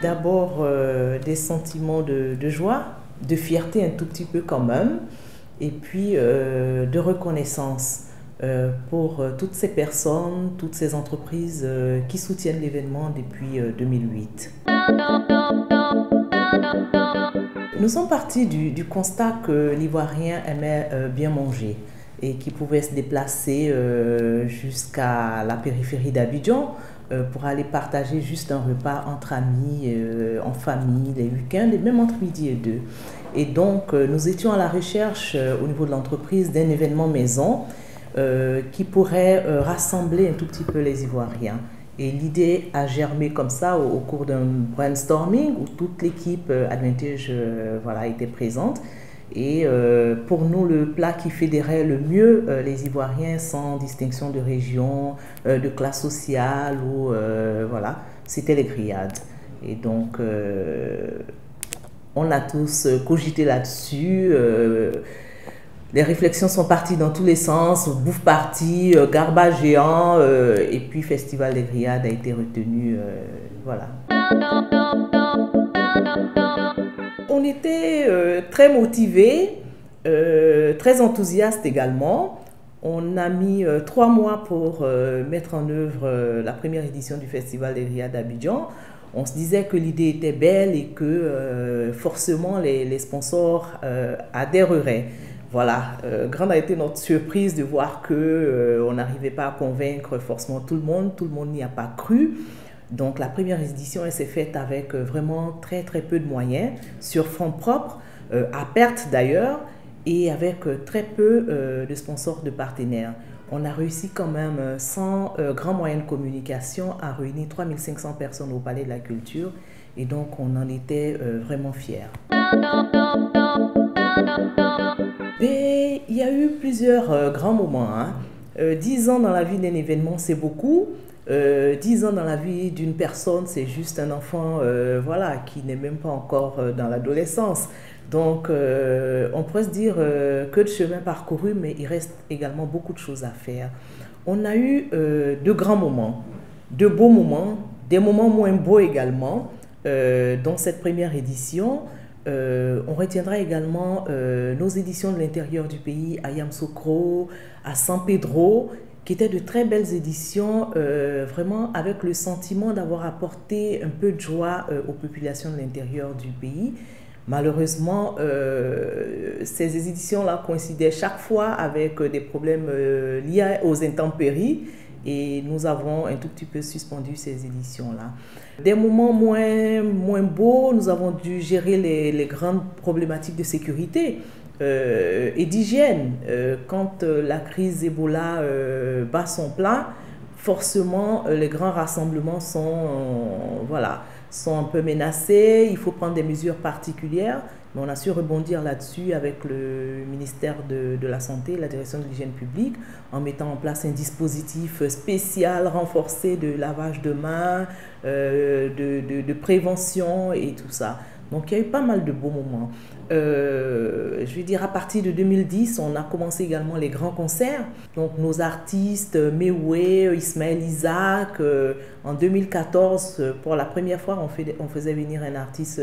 D'abord, des sentiments de joie, de fierté un tout petit peu quand même, et puis de reconnaissance pour toutes ces personnes, toutes ces entreprises qui soutiennent l'événement depuis 2008. Nous sommes partis du constat que l'Ivoirien aimait bien manger et qui pouvait se déplacer jusqu'à la périphérie d'Abidjan pour aller partager juste un repas entre amis, en famille, les week-ends, et même entre midi et deux. Et donc, nous étions à la recherche au niveau de l'entreprise d'un événement maison qui pourrait rassembler un tout petit peu les Ivoiriens. Et l'idée a germé comme ça au cours d'un brainstorming où toute l'équipe Advantage était présente. Et pour nous, le plat qui fédérait le mieux les Ivoiriens sans distinction de région, de classe sociale, c'était les grillades. Et donc, on a tous cogité là-dessus. Les réflexions sont parties dans tous les sens, bouffe party, garbage géant, et puis Festival des grillades a été retenu, voilà. On était très motivés, très enthousiastes également. On a mis 3 mois pour mettre en œuvre la première édition du Festival des grillades d'Abidjan. On se disait que l'idée était belle et que forcément les sponsors adhéreraient. Voilà, grande a été notre surprise de voir qu'on n'arrivait pas à convaincre forcément tout le monde n'y a pas cru. Donc la première édition, elle s'est faite avec vraiment très peu de moyens, sur fonds propres, à perte d'ailleurs, et avec très peu de sponsors, de partenaires. On a réussi quand même, sans grands moyens de communication, à réunir 3500 personnes au Palais de la Culture, et donc on en était vraiment fiers. Et il y a eu plusieurs grands moments. 10 ans dans la vie d'un événement, c'est beaucoup. 10 ans dans la vie d'une personne, c'est juste un enfant qui n'est même pas encore dans l'adolescence. Donc, on pourrait se dire que de chemin parcouru, mais il reste également beaucoup de choses à faire. On a eu de grands moments, de beaux moments, des moments moins beaux également dans cette première édition. On retiendra également nos éditions de l'intérieur du pays à Yamoussoukro, à San Pedro, qui étaient de très belles éditions, vraiment avec le sentiment d'avoir apporté un peu de joie aux populations de l'intérieur du pays. Malheureusement, ces éditions-là coïncidaient chaque fois avec des problèmes liés aux intempéries. Et nous avons un tout petit peu suspendu ces éditions-là. Des moments moins beaux, nous avons dû gérer les grandes problématiques de sécurité et d'hygiène. Quand la crise Ebola bat son plein, forcément les grands rassemblements sont un peu menacés. Il faut prendre des mesures particulières. Mais on a su rebondir là-dessus avec le ministère de la Santé, la direction de l'hygiène publique, en mettant en place un dispositif spécial, renforcé de lavage de mains, de prévention et tout ça. Donc il y a eu pas mal de beaux moments. Je veux dire, à partir de 2010, on a commencé également les grands concerts. Donc nos artistes, Mewé, Ismaël Isaac. En 2014, pour la première fois, on faisait venir un artiste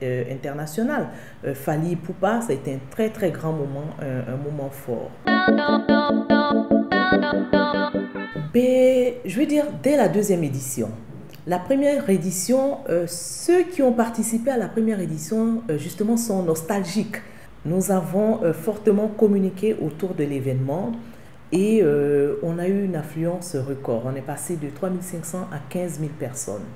international. Fally Ipupa, ça a été un très grand moment, un moment fort. Mais, je veux dire, dès la deuxième édition, la première édition, ceux qui ont participé à la première édition, justement, sont nostalgiques. Nous avons fortement communiqué autour de l'événement et on a eu une affluence record. On est passé de 3500 à 15 000 personnes.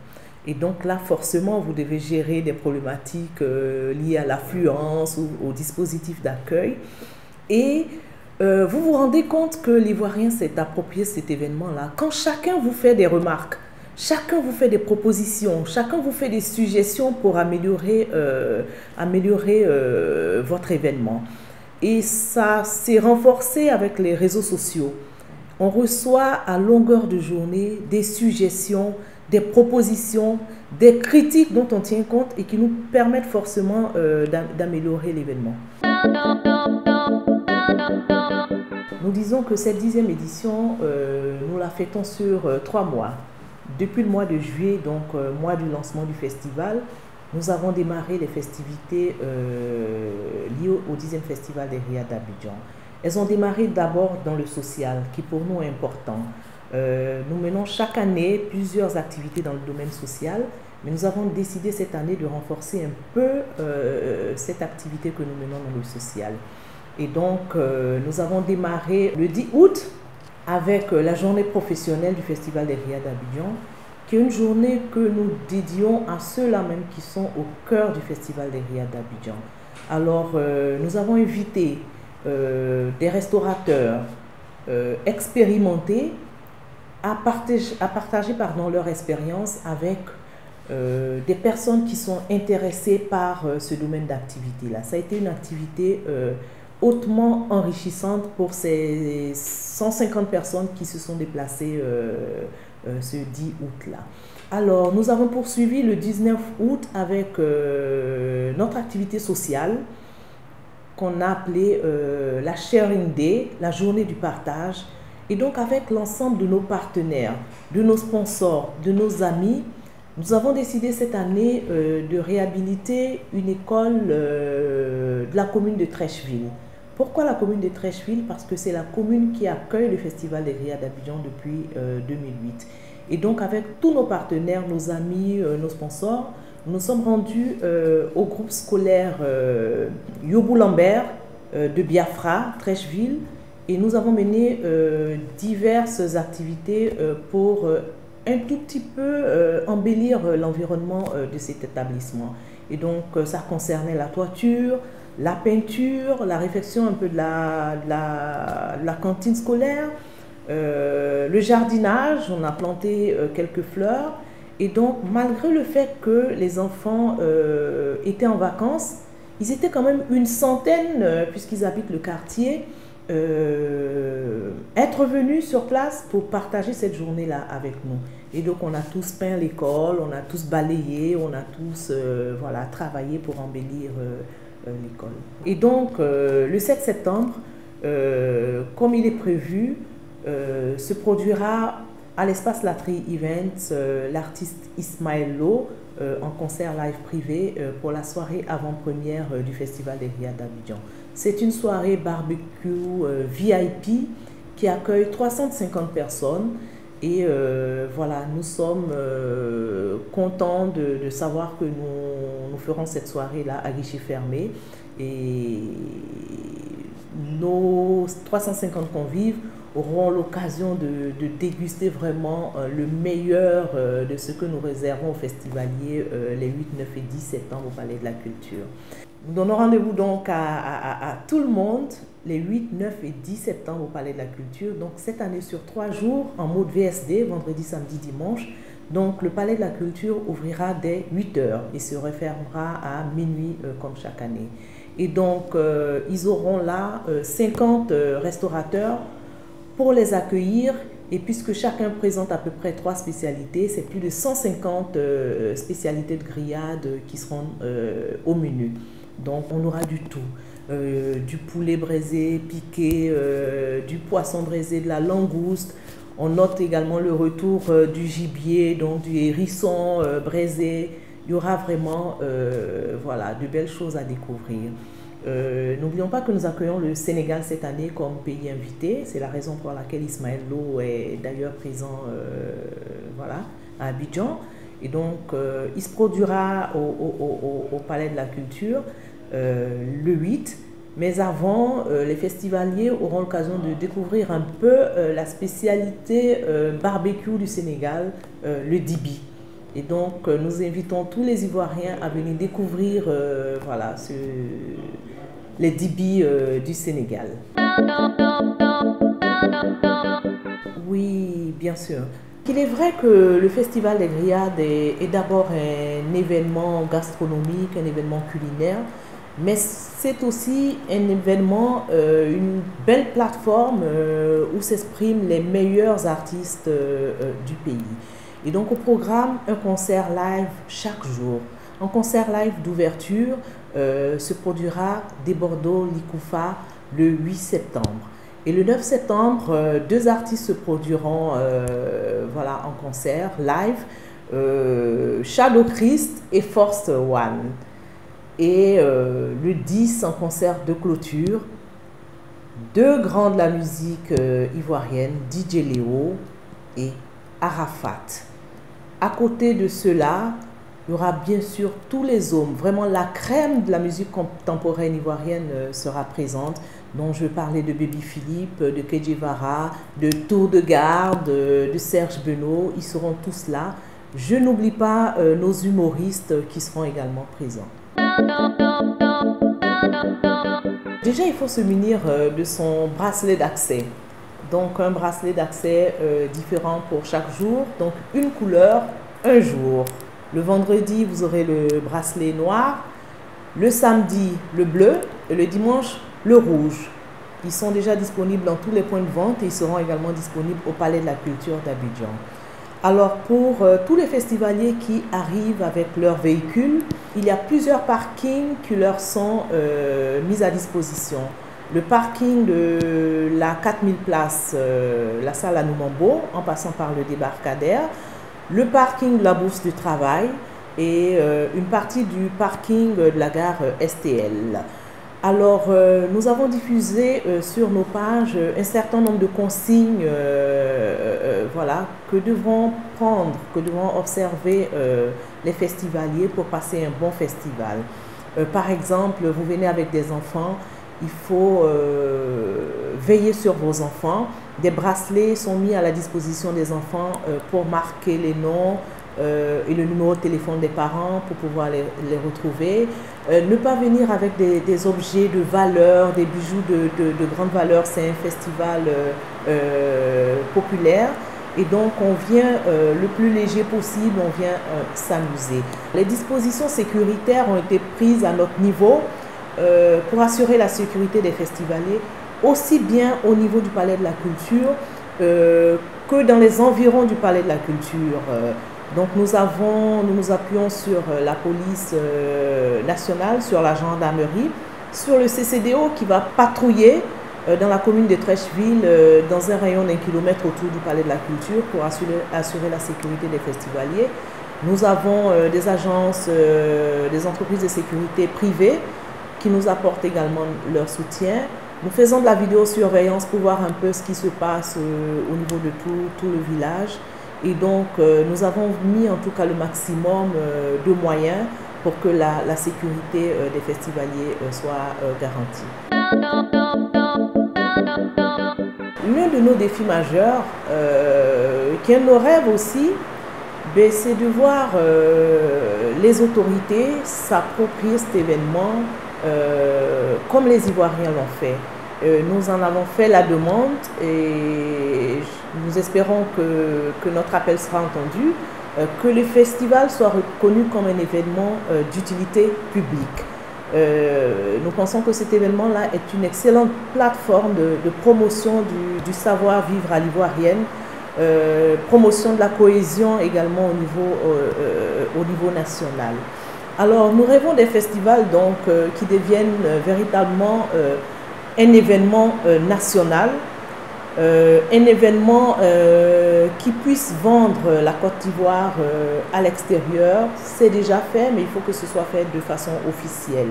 Et donc là, forcément, vous devez gérer des problématiques liées à l'affluence ou au dispositif d'accueil. Et vous vous rendez compte que l'Ivoirien s'est approprié cet événement-là. Quand chacun vous fait des remarques, chacun vous fait des propositions, chacun vous fait des suggestions pour améliorer votre événement. Et ça s'est renforcé avec les réseaux sociaux. On reçoit à longueur de journée des suggestions, des propositions, des critiques dont on tient compte et qui nous permettent forcément d'améliorer l'événement. Nous disons que cette 10e édition, nous la fêtons sur 3 mois. depuis le mois de juillet, donc mois du lancement du festival, nous avons démarré les festivités liées au 10e Festival des Riad d'Abidjan. Elles ont démarré d'abord dans le social, qui pour nous est important. Nous menons chaque année plusieurs activités dans le domaine social, mais nous avons décidé cette année de renforcer un peu cette activité que nous menons dans le social. Et donc, nous avons démarré le 10 août avec la journée professionnelle du Festival des Riad d'Abidjan, qui est une journée que nous dédions à ceux-là même qui sont au cœur du Festival des Riad d'Abidjan. Alors, nous avons invité des restaurateurs expérimentés à partager leur expérience avec des personnes qui sont intéressées par ce domaine d'activité-là. Ça a été une activité hautement enrichissante pour ces 150 personnes qui se sont déplacées ce 10 août-là. Alors, nous avons poursuivi le 19 août avec notre activité sociale qu'on a appelée la Sharing Day, la journée du partage. Et donc, avec l'ensemble de nos partenaires, de nos sponsors, de nos amis, nous avons décidé cette année de réhabiliter une école de la commune de Trècheville. Pourquoi la commune de Trècheville? Parce que c'est la commune qui accueille le Festival des Riad d'Abidjan depuis 2008. Et donc, avec tous nos partenaires, nos amis, nos sponsors, nous sommes rendus au groupe scolaire Yobou Lambert de Biafra, Trècheville, et nous avons mené diverses activités pour un tout petit peu embellir l'environnement de cet établissement. Et donc, ça concernait la toiture, la peinture, la réfection un peu de la cantine scolaire, le jardinage, on a planté quelques fleurs. Et donc, malgré le fait que les enfants étaient en vacances, ils étaient quand même une centaine, puisqu'ils habitent le quartier, être venus sur place pour partager cette journée-là avec nous. Et donc, on a tous peint l'école, on a tous balayé, on a tous voilà, travaillé pour embellir l'école. Et donc, le 7 septembre, comme il est prévu, se produira à l'espace Latry Events l'artiste Ismaël Lo en concert live privé pour la soirée avant-première du Festival des Riad d'Abidjan. C'est une soirée barbecue VIP qui accueille 350 personnes. Et voilà, nous sommes contents de savoir que nous ferons cette soirée-là à guichet fermé. Et nos 350 convives auront l'occasion de déguster vraiment le meilleur de ce que nous réservons aux festivaliers les 8, 9 et 10 septembre au Palais de la Culture. Nous donnons rendez-vous donc à tout le monde les 8, 9 et 10 septembre au Palais de la Culture. Donc cette année sur 3 jours en mode VSD, vendredi, samedi, dimanche. Donc le Palais de la Culture ouvrira dès 8 h et se refermera à minuit comme chaque année. Et donc ils auront là 50 restaurateurs pour les accueillir. Et puisque chacun présente à peu près 3 spécialités, c'est plus de 150 spécialités de grillade qui seront au menu. Donc on aura du tout, du poulet braisé, piqué, du poisson braisé, de la langouste. On note également le retour du gibier, donc du hérisson braisé. Il y aura vraiment voilà, de belles choses à découvrir. N'oublions pas que nous accueillons le Sénégal cette année comme pays invité. C'est la raison pour laquelle Ismaël Lo est d'ailleurs présent voilà, à Abidjan. Et donc, il se produira au Palais de la Culture le 8. Mais avant, les festivaliers auront l'occasion de découvrir un peu la spécialité barbecue du Sénégal, le dibi. Et donc, nous invitons tous les Ivoiriens à venir découvrir voilà, les dibis du Sénégal. Oui, bien sûr. Il est vrai que le Festival des Riad est d'abord un événement gastronomique, un événement culinaire, mais c'est aussi un événement, une belle plateforme où s'expriment les meilleurs artistes du pays. Et donc au programme, un concert live chaque jour. Un concert live d'ouverture se produira des Bordeaux Likoufa le 8 septembre. Et le 9 septembre, deux artistes se produiront voilà, en concert, live, Shadow Christ et Force One. Et le 10, en concert de clôture, deux grands de la musique ivoirienne, DJ Léo et Arafat. À côté de cela, il y aura bien sûr tous les hommes, vraiment la crème de la musique contemporaine ivoirienne sera présente, dont je parlais de Baby Philippe, de Kedjevara, de Tour de Garde, de Serge Benoît, ils seront tous là. Je n'oublie pas nos humoristes qui seront également présents. Déjà, il faut se munir de son bracelet d'accès. Donc, un bracelet d'accès différent pour chaque jour. Donc, une couleur, un jour. Le vendredi, vous aurez le bracelet noir. Le samedi, le bleu. Et le dimanche, le rouge. Ils sont déjà disponibles dans tous les points de vente et ils seront également disponibles au Palais de la Culture d'Abidjan. Alors, pour tous les festivaliers qui arrivent avec leur véhicule, il y a plusieurs parkings qui leur sont mis à disposition. Le parking de la 4000 places, la salle à Noumambo, en passant par le débarcadère, le parking de la Bourse du Travail et une partie du parking de la gare STL. Alors, nous avons diffusé sur nos pages un certain nombre de consignes voilà, que devront prendre, que devront observer les festivaliers pour passer un bon festival. Par exemple, vous venez avec des enfants, il faut veiller sur vos enfants. Des bracelets sont mis à la disposition des enfants pour marquer les noms et le numéro de téléphone des parents pour pouvoir les retrouver. Ne pas venir avec des objets de valeur, des bijoux de grande valeur, c'est un festival populaire. Et donc, on vient le plus léger possible, on vient s'amuser. Les dispositions sécuritaires ont été prises à notre niveau pour assurer la sécurité des festivaliers, aussi bien au niveau du Palais de la Culture que dans les environs du Palais de la Culture. Donc nous nous appuyons sur la police nationale, sur la gendarmerie, sur le CCDO qui va patrouiller dans la commune de Trècheville, dans un rayon d'1 kilomètre autour du Palais de la Culture pour assurer la sécurité des festivaliers. Nous avons des agences, des entreprises de sécurité privées qui nous apportent également leur soutien. Nous faisons de la vidéosurveillance pour voir un peu ce qui se passe au niveau de tout le village. Et donc, nous avons mis en tout cas le maximum de moyens pour que la sécurité des festivaliers soit garantie. L'un de nos défis majeurs, qui est nos rêves aussi, c'est de voir les autorités s'approprier cet événement comme les Ivoiriens l'ont fait. Nous en avons fait la demande et nous espérons que notre appel sera entendu, que le festival soit reconnu comme un événement d'utilité publique. Nous pensons que cet événement-là est une excellente plateforme de promotion du savoir-vivre à l'ivoirienne, promotion de la cohésion également au niveau national. Alors, nous rêvons des festivals donc, qui deviennent véritablement un événement national, un événement qui puisse vendre la Côte d'Ivoire à l'extérieur. C'est déjà fait, mais il faut que ce soit fait de façon officielle.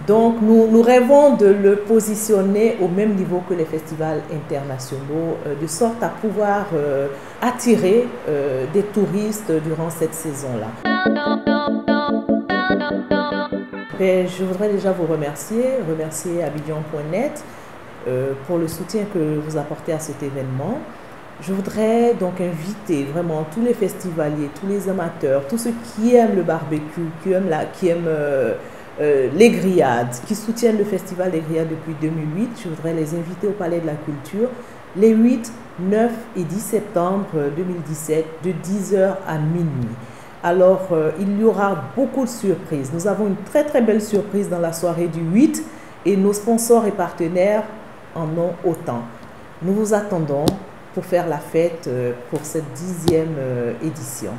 Donc, nous rêvons de le positionner au même niveau que les festivals internationaux, de sorte à pouvoir attirer des touristes durant cette saison-là. Je voudrais déjà vous remercier Abidjan.net pour le soutien que vous apportez à cet événement. Je voudrais donc inviter vraiment tous les festivaliers, tous les amateurs, tous ceux qui aiment le barbecue, qui aiment les grillades, qui soutiennent le festival des grillades depuis 2008. Je voudrais les inviter au Palais de la Culture les 8, 9 et 10 septembre 2017 de 10h à minuit. Alors, il y aura beaucoup de surprises. Nous avons une très très belle surprise dans la soirée du 8 et nos sponsors et partenaires en ont autant. Nous vous attendons pour faire la fête pour cette 10e édition.